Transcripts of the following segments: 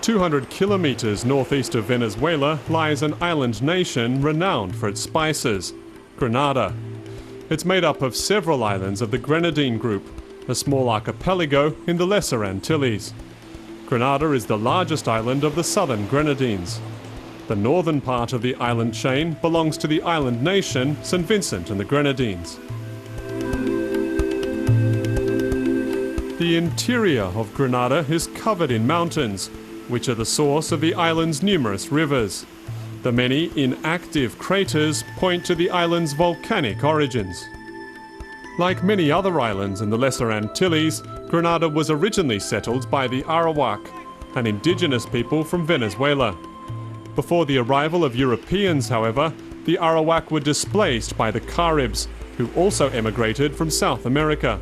200 kilometres northeast of Venezuela lies an island nation renowned for its spices, Grenada. It's made up of several islands of the Grenadine group, a small archipelago in the Lesser Antilles. Grenada is the largest island of the southern Grenadines. The northern part of the island chain belongs to the island nation St. Vincent and the Grenadines. The interior of Grenada is covered in mountains, which are the source of the island's numerous rivers. The many inactive craters point to the island's volcanic origins. Like many other islands in the Lesser Antilles, Grenada was originally settled by the Arawak, an indigenous people from Venezuela. Before the arrival of Europeans, however, the Arawak were displaced by the Caribs, who also emigrated from South America.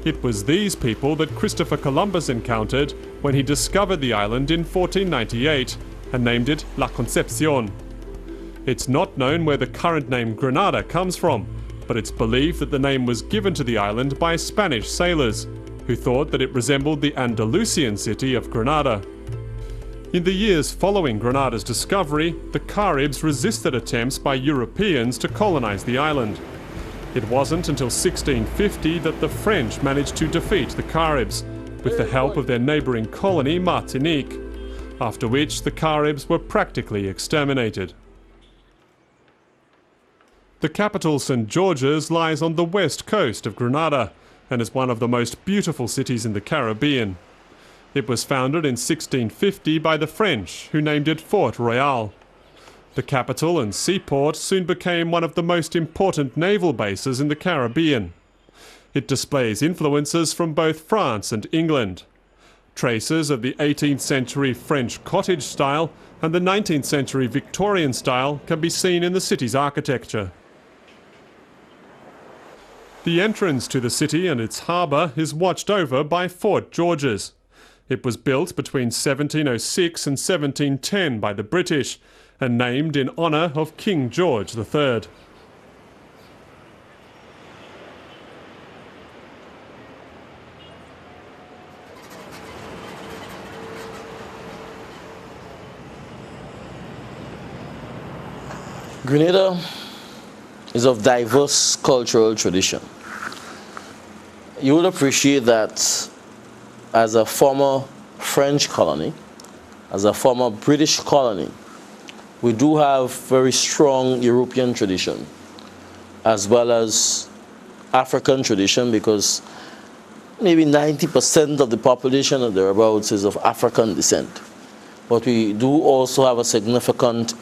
It was these people that Christopher Columbus encountered when he discovered the island in 1498 and named it La Concepcion. It's not known where the current name Grenada comes from, but it's believed that the name was given to the island by Spanish sailors, who thought that it resembled the Andalusian city of Grenada. In the years following Grenada's discovery, the Caribs resisted attempts by Europeans to colonize the island. It wasn't until 1650 that the French managed to defeat the Caribs, with the help of their neighbouring colony Martinique, after which the Caribs were practically exterminated. The capital St. George's lies on the west coast of Grenada and is one of the most beautiful cities in the Caribbean. It was founded in 1650 by the French, who named it Fort Royal. The capital and seaport soon became one of the most important naval bases in the Caribbean. It displays influences from both France and England. Traces of the 18th century French cottage style and the 19th century Victorian style can be seen in the city's architecture. The entrance to the city and its harbour is watched over by Fort George's. It was built between 1706 and 1710 by the British and named in honour of King George III. Grenada is of diverse cultural tradition. You will appreciate that as a former French colony, as a former British colony, we do have very strong European tradition, as well as African tradition, because maybe 90% of the population or thereabouts is of African descent. But we do also have a significant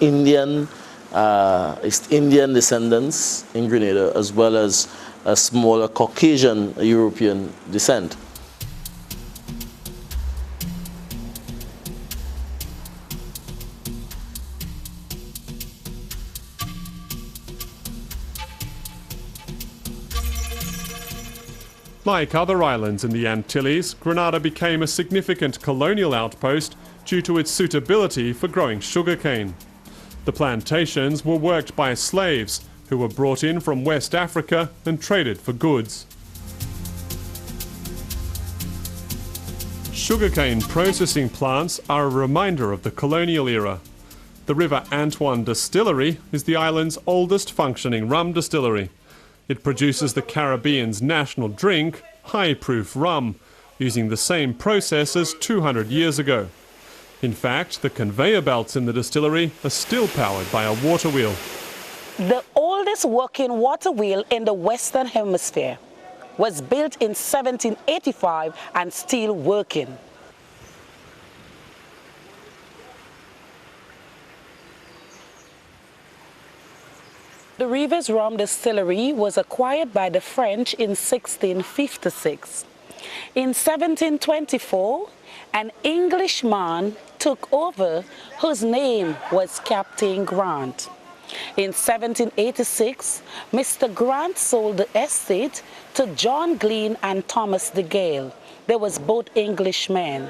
East Indian descendants in Grenada, as well as a smaller Caucasian European descent. Like other islands in the Antilles, Grenada became a significant colonial outpost due to its suitability for growing sugarcane. The plantations were worked by slaves who were brought in from West Africa and traded for goods. Sugarcane processing plants are a reminder of the colonial era. The River Antoine Distillery is the island's oldest functioning rum distillery. It produces the Caribbean's national drink, high-proof rum, using the same process as 200 years ago. In fact, the conveyor belts in the distillery are still powered by a water wheel. The oldest working water wheel in the Western Hemisphere was built in 1785 and still working. The Rivers Rum Distillery was acquired by the French in 1656. In 1724, an Englishman took over whose name was Captain Grant. In 1786, Mr. Grant sold the estate to John Glean and Thomas de Gale. They was both Englishmen.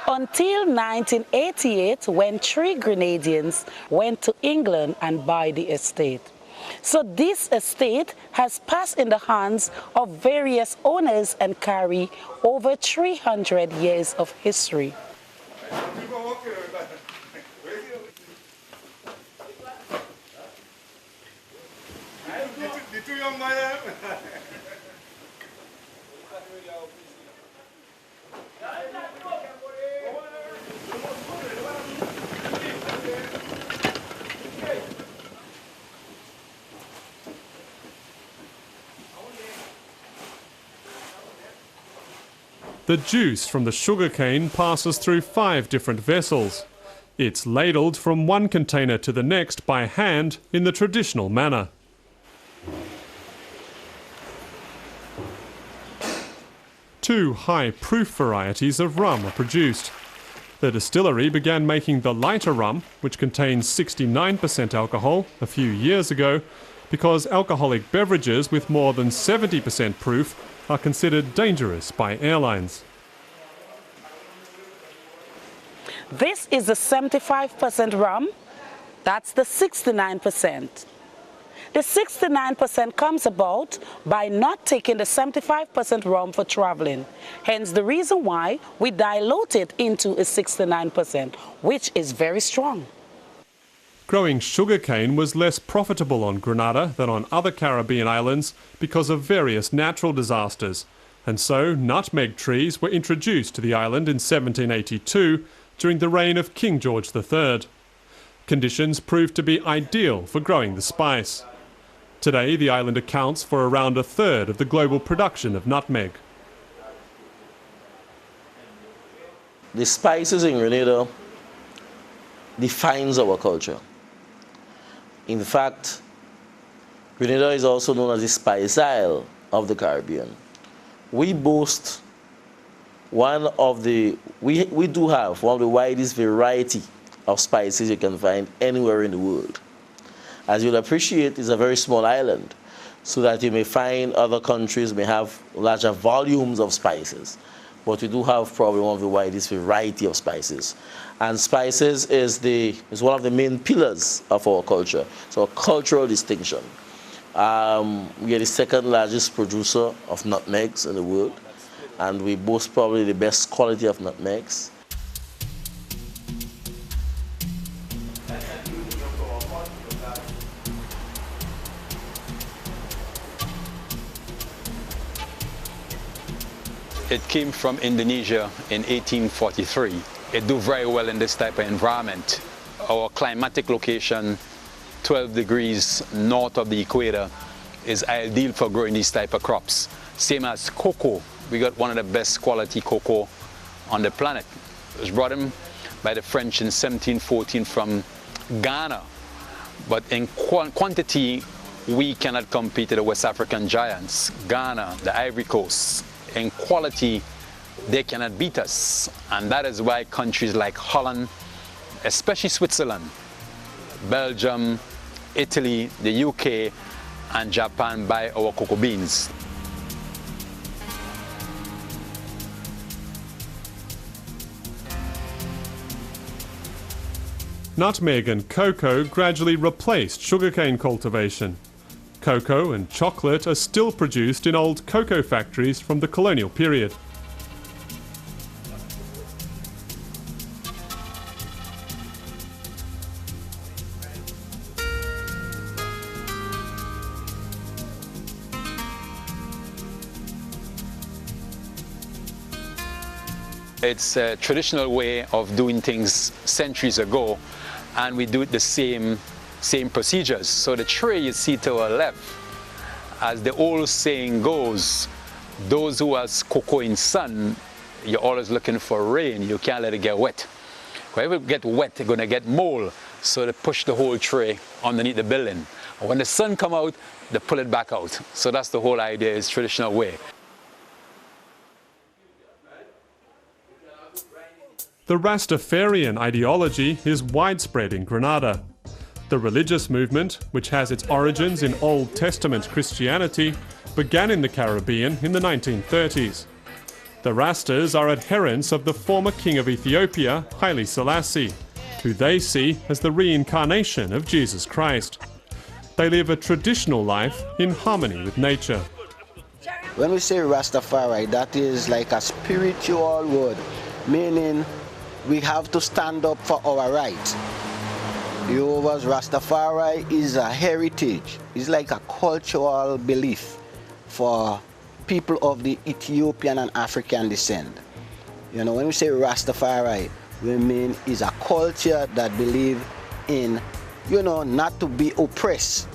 Until 1988, when 3 Grenadians went to England and buy the estate. So this estate has passed in the hands of various owners and carry over 300 years of history. The two young man. The juice from the sugarcane passes through 5 different vessels. It's ladled from one container to the next by hand in the traditional manner. Two high-proof varieties of rum are produced. The distillery began making the lighter rum, which contains 69% alcohol, a few years ago, because alcoholic beverages with more than 70% proof are considered dangerous by airlines. This is the 75% rum. That's the 69%. The 69% comes about by not taking the 75% rum for traveling. Hence the reason why we dilute it into a 69%, which is very strong. Growing sugarcane was less profitable on Grenada than on other Caribbean islands because of various natural disasters, and so nutmeg trees were introduced to the island in 1782 during the reign of King George III. Conditions proved to be ideal for growing the spice. Today, the island accounts for around 1/3 of the global production of nutmeg. The spices in Grenada defines our culture. In fact, Grenada is also known as the Spice Isle of the Caribbean. We boast we do have one of the widest variety of spices you can find anywhere in the world. As you'll appreciate, it's a very small island, so that you may find other countries may have larger volumes of spices. But we do have probably one of the widest variety of spices. And spices is one of the main pillars of our culture. So a cultural distinction. We are the second largest producer of nutmegs in the world, and we boast probably the best quality of nutmegs. It came from Indonesia in 1843. It do very well in this type of environment. Our climatic location, 12 degrees north of the equator, is ideal for growing these type of crops. Same as cocoa. We got one of the best quality cocoa on the planet. It was brought in by the French in 1714 from Ghana. But in quantity, we cannot compete with the West African giants, Ghana, the Ivory Coast. In quality, they cannot beat us. And that is why countries like Holland, especially Switzerland, Belgium, Italy, the UK, and Japan buy our cocoa beans. Nutmeg and cocoa gradually replaced sugarcane cultivation. Cocoa and chocolate are still produced in old cocoa factories from the colonial period. It's a traditional way of doing things centuries ago, and we do it the same procedures. So the tray you see to our left, as the old saying goes, those who has cocoa in sun, you're always looking for rain. You can't let it get wet. Whenever it get wet, they're gonna get mold. So they push the whole tray underneath the building. And when the sun come out, they pull it back out. So that's the whole idea, is traditional way. The Rastafarian ideology is widespread in Grenada. The religious movement, which has its origins in Old Testament Christianity, began in the Caribbean in the 1930s. The Rastas are adherents of the former king of Ethiopia, Haile Selassie, who they see as the reincarnation of Jesus Christ. They live a traditional life in harmony with nature. When we say Rastafari, that is like a spiritual word, meaning we have to stand up for our right. Jehovah's Rastafari is a heritage. It's like a cultural belief for people of the Ethiopian and African descent. You know, when we say Rastafari, we mean is a culture that believe in, you know, not to be oppressed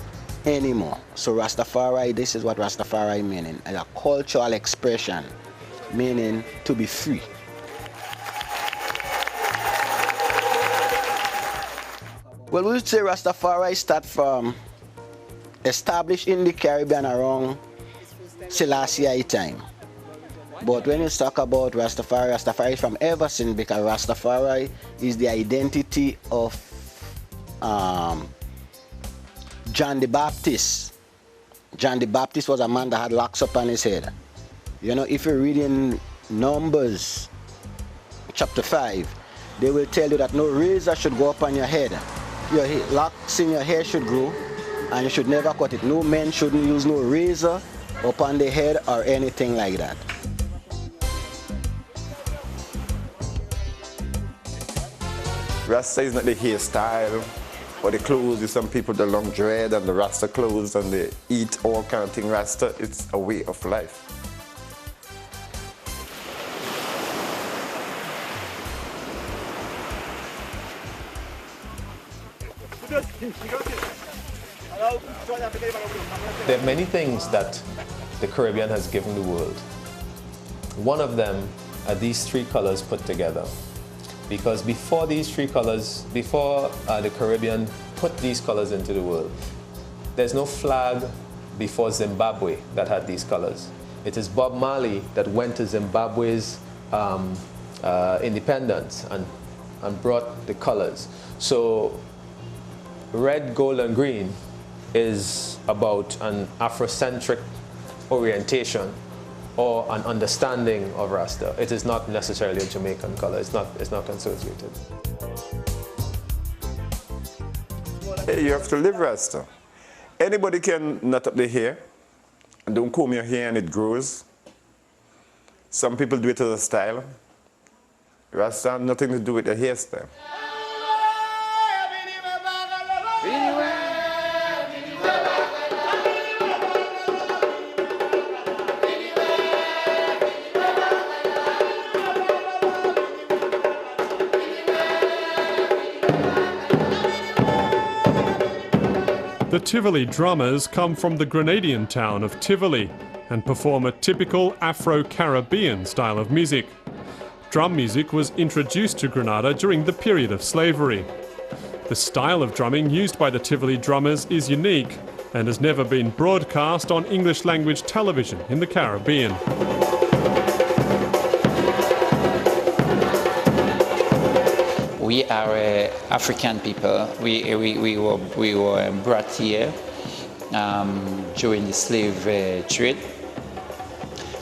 anymore. So Rastafari, this is what Rastafari meaning, a cultural expression, meaning to be free. Well, we would say Rastafari start from established in the Caribbean around Selassie time. But when you talk about Rastafari, Rastafari is from ever since, because Rastafari is the identity of John the Baptist. John the Baptist was a man that had locks upon his head. You know, if you read in Numbers chapter 5, they will tell you that no razor should go upon your head. Your locks in your hair should grow, and you should never cut it. No man shouldn't use no razor upon their head or anything like that. Rasta is not the hairstyle or the clothes. Some people the long dread and the Rasta clothes and they eat all kind of thing Rasta. It's a way of life. There are many things that the Caribbean has given the world. One of them are these three colors put together. Because before these three colors, before the Caribbean put these colors into the world, there's no flag before Zimbabwe that had these colors. It is Bob Marley that went to Zimbabwe's independence and brought the colors. So red, gold, and green is about an Afrocentric orientation or an understanding of Rasta. It is not necessarily a Jamaican color. It's not associated. Hey, you have to live Rasta. Anybody can knot up their hair and don't comb your hair and it grows. Some people do it as a style. Rasta has nothing to do with the hairstyle. The Tivoli drummers come from the Grenadian town of Tivoli and perform a typical Afro-Caribbean style of music. Drum music was introduced to Grenada during the period of slavery. The style of drumming used by the Tivoli drummers is unique and has never been broadcast on English language television in the Caribbean. We are African people. We were brought here during the slave trade.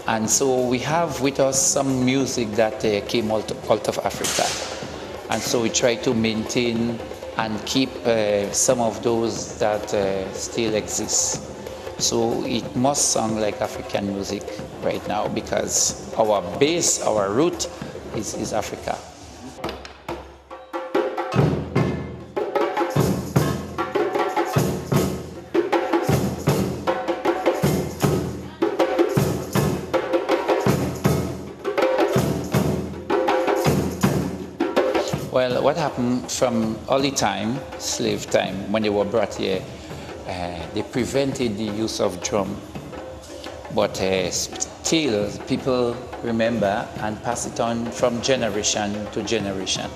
And so we have with us some music that came out of Africa. And so we try to maintain and keep some of those that still exist. So it must sound like African music right now because our base, our root is Africa. Well, what happened from early time, slave time, when they were brought here, they prevented the use of drum. But still, people remember and pass it on from generation to generation.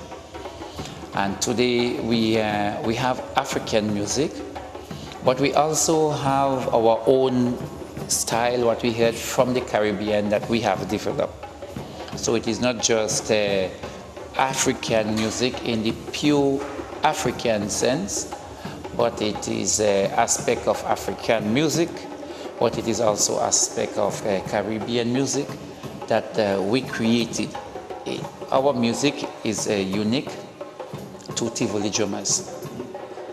And today we have African music, but we also have our own style, what we heard from the Caribbean that we have developed. So it is not just African music in the pure African sense, but it is an aspect of African music, but it is also aspect of Caribbean music that we created. Our music is unique to Tivoli drummers.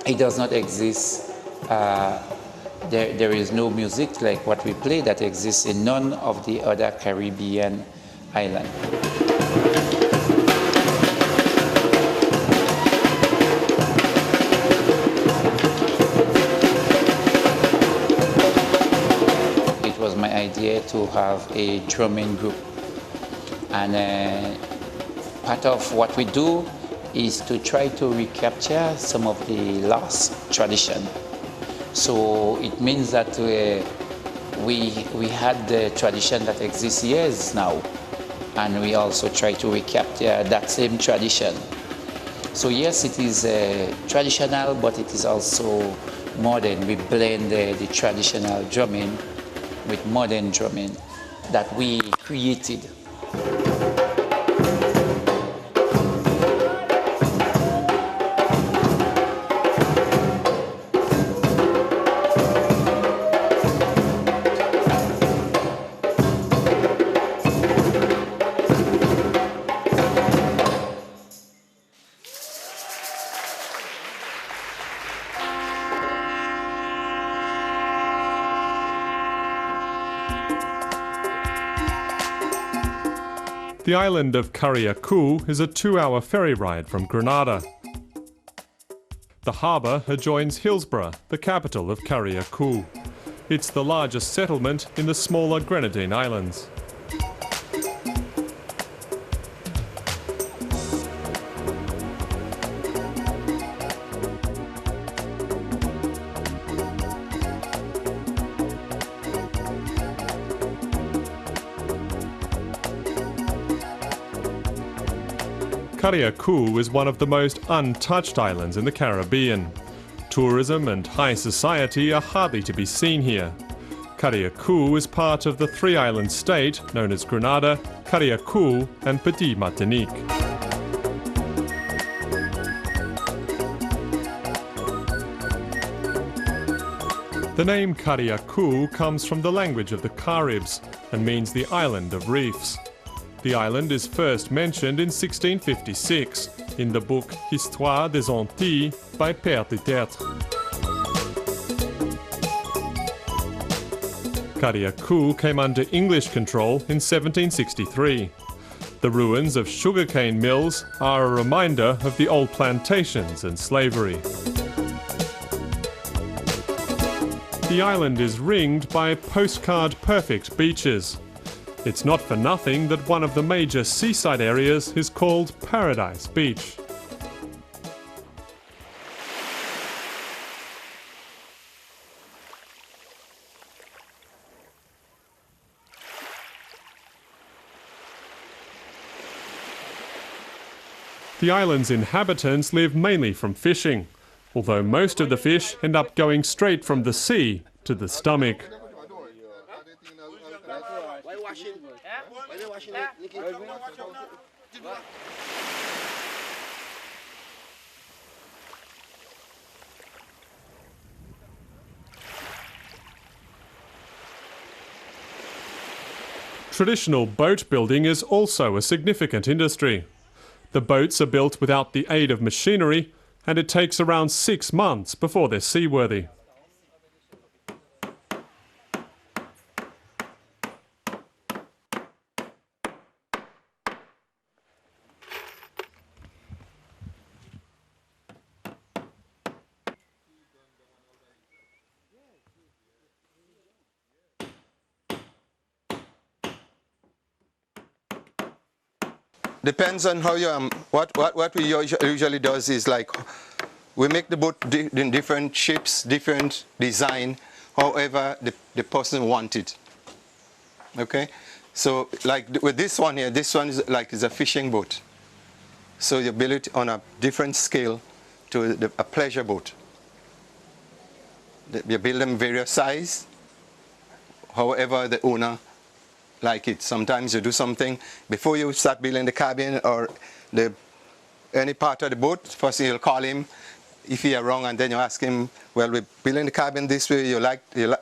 It does not exist. There is no music like what we play that exists in none of the other Caribbean islands. to have a drumming group. And part of what we do is to try to recapture some of the lost tradition. So it means that we had the tradition that exists years now, and we also try to recapture that same tradition. So yes, it is traditional, but it is also modern. We blend the traditional drumming with modern drumming that we created. The island of Carriacou is a 2-hour ferry ride from Grenada. The harbour adjoins Hillsborough, the capital of Carriacou. It's the largest settlement in the smaller Grenadine Islands. Carriacou is one of the most untouched islands in the Caribbean. Tourism and high society are hardly to be seen here. Carriacou is part of the three-island state known as Grenada, Carriacou and Petit Martinique. The name Carriacou comes from the language of the Caribs and means the island of reefs. The island is first mentioned in 1656 in the book Histoire des Antilles by Père de Tertre. Carriacou came under English control in 1763. The ruins of sugarcane mills are a reminder of the old plantations and slavery. The island is ringed by postcard-perfect beaches. It's not for nothing that one of the major seaside areas is called Paradise Beach. The island's inhabitants live mainly from fishing, although most of the fish end up going straight from the sea to the stomach. Traditional boat building is also a significant industry. The boats are built without the aid of machinery, and it takes around 6 months before they're seaworthy. Depends on how you what we usually does is like we make the boat in different shapes, different design, however the person want it. Okay, so like with this one here, this one is like a fishing boat. So you build it on a different scale to a pleasure boat. You build them various size, however the owner like it. Sometimes you do something before you start building the cabin or any part of the boat. First you'll call him if he are wrong, and then you ask him, well, we're building the cabin this way,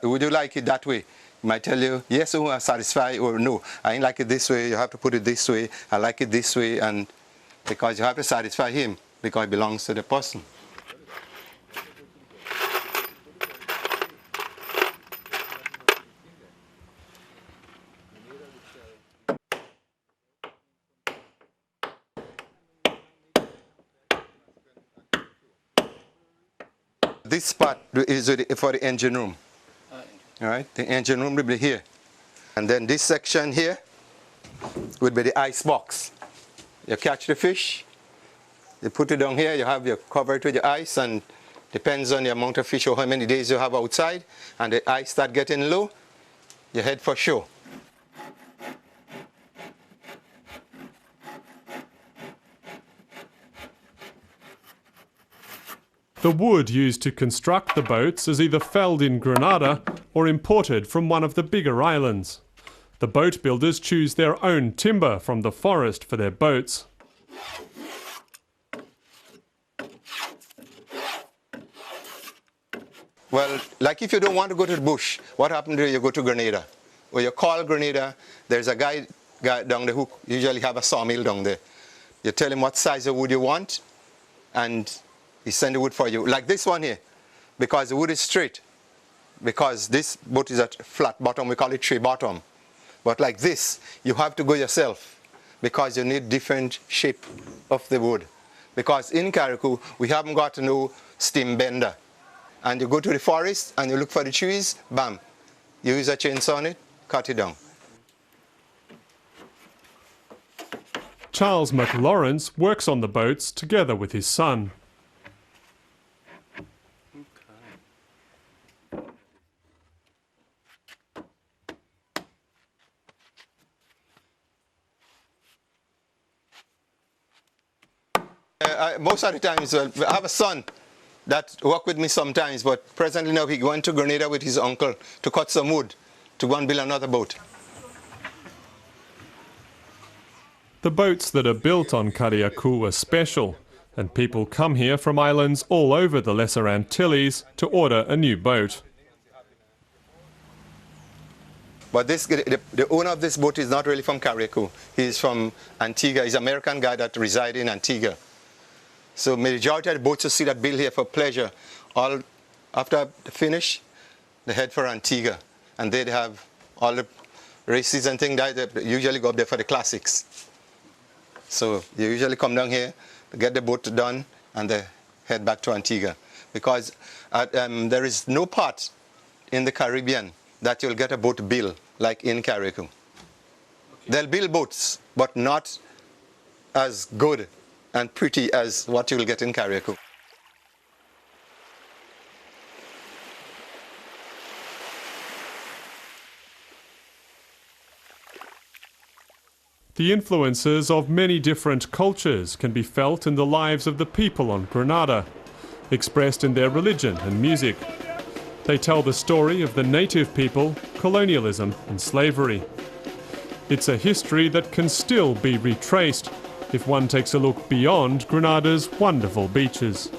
would you like it that way? He might tell you, yes, I'm satisfied, or no, I ain't like it this way, you have to put it this way, I like it this way, and because you have to satisfy him, because it belongs to the person. This part is for the engine room. All right, the engine room will be here. And then this section here would be the ice box. You catch the fish, you put it down here, you have your covered with your ice, and depends on the amount of fish or how many days you have outside, and the ice start getting low, you head for shore. The wood used to construct the boats is either felled in Grenada or imported from one of the bigger islands. The boat builders choose their own timber from the forest for their boats. Well, like if you don't want to go to the bush, what happens is you go to Grenada. Or you call Grenada, there's a guy down there who usually have a sawmill down there. You tell him what size of wood you want, and he send the wood for you. Like this one here, because the wood is straight. Because this boat is at flat bottom, we call it tree bottom. But like this, you have to go yourself, because you need different shape of the wood. Because in Carriacou, we haven't got no steam bender. And you go to the forest and you look for the trees, bam. You use a chainsaw on it, cut it down. Charles McLawrence works on the boats together with his son. Most of the times, well, I have a son that work with me sometimes, but presently now he went to Grenada with his uncle to cut some wood to go and build another boat. The boats that are built on Carriacou are special, and people come here from islands all over the Lesser Antilles to order a new boat. But the owner of this boat is not really from Carriacou. He's from Antigua. He's an American guy that resides in Antigua. So majority of the boats you see that build here for pleasure, all after the finish, they head for Antigua. And they have all the races and things that they usually go up there for the classics. So you usually come down here, get the boat done, and they head back to Antigua. Because there is no part in the Caribbean that you'll get a boat built like in Carriacou. They'll build boats, but not as good and pretty as what you'll get in Carriacou. The influences of many different cultures can be felt in the lives of the people on Grenada, expressed in their religion and music. They tell the story of the native people, colonialism and slavery. It's a history that can still be retraced if one takes a look beyond Grenada's wonderful beaches.